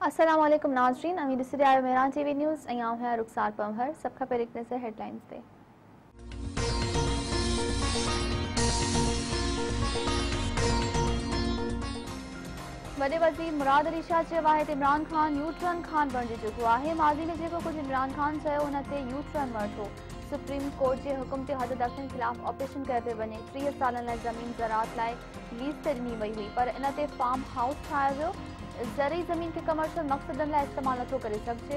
अस्सलाम वालेकुम नाज़रीन, अमीर सिरिया मेरान टीवी न्यूज़ आऊं है रुखसार पमहर। सब खा पहिरीं नज़र हेडलाइंस ते। वॾे वज़ीर मुराद अली शाह चयो आहे त इमरान खान यू टर्न खान बणिजी चुको आहे। माज़ी में जेको कुझु इमरान खान चयो उन ते यू टर्न वरितो। सुप्रीम कोर्ट जे हुकुम ते हद दख़ल ख़िलाफ़ ऑपरेशन कयो पियो वञे। 30 सालनि लाइ ज़मीन ज़राअत लाइ लीज़ ते ॾिनी वई हुई, पर इन ते फार्म हाउस ठाहियो वियो। ज़रई ज़मीन खे कमर्शियल मक़सदनि लाइ इस्तेमालु नथो करे सघिजे।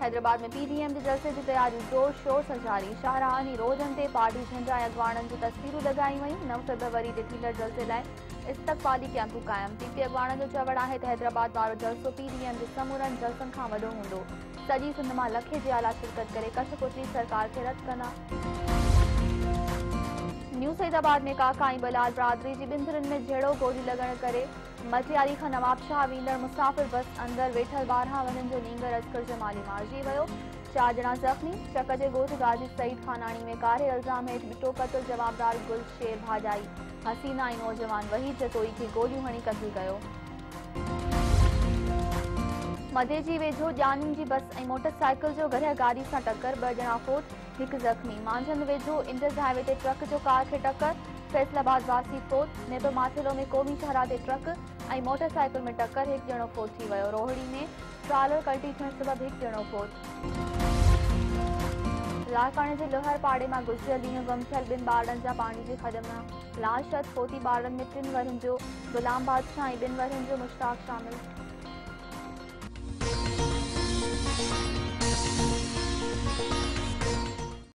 हैदराबाद में पीडीएम जे जलसे जी तयारियूं ज़ोर शोर सां जारी। शाहरहानी रोडनि ते पार्टी झंडा ऐं अॻवाननि जूं तस्वीरूं लॻाई वयूं। 9 फरवरी ते थींदड़ जलसे लाइ इस्तक़बाली कैंपूं क़ाइम। पीपी अॻवाननि जो चवणु आहे त हैदराबाद वारो जलसो पीडीएम जे समूरनि जलसनि खां वॾो हूंदो। सॼी सिंध मां लखे जे आला शिरकत करे कठपुतली सरकार खे रद्द कंदा। न्यू सईदाबाद में काका ऐं बलाल बिरादरी जी ॿिंदरनि में जहिड़ो गोली लॻण करे मटियारी खां नवाबशाह वेंदड़ मुसाफ़िर बस अंदरि वेठल 12 वञनि जो नींगर अस्कर जमाली मारिजी वियो। 4 ॼणा ज़ख़्मी। चक जे ॻोठ गाज़ी सईद खानाणी में कारे इल्ज़ाम हेठि ॿिटो क़त्ल जवाबदार गुलशेर भाॼाई हसीना ऐं नौजवान वहीद जतोई खे गोलियूं हणी क़त्ल कयो। मधे जी वेझो ॼाणियुनि जी बस ऐं मोटरसाइकिल जो गॾिया गाॾी सां टकर। 2 ॼणा फोत, 1 ज़ख़्मी। मांझंदि वेझो इंडस हाईवे ते ट्रक जो कार खे टकर। फैसलाबाद वासी फोत। नेब माथेलो में क़ौमी शाहरा ते ट्रक ऐं मोटरसाइकिल में टकर। 1 ॼणो फोत थी वियो। रोहड़ी में ट्रालर कल्टी थियण सबबि 1 ॼणो फोत। लाड़काणे जे लोहर पाड़े मां गुज़िरियल ॾींहुं गुम थियल 2 ॿारनि जा पाणी जे खॾ मां लाश। फोती ॿारनि में 3 वरनि जो गुलाम बादशाह ऐं 2 वरनि जो मुश्ताक शामिल।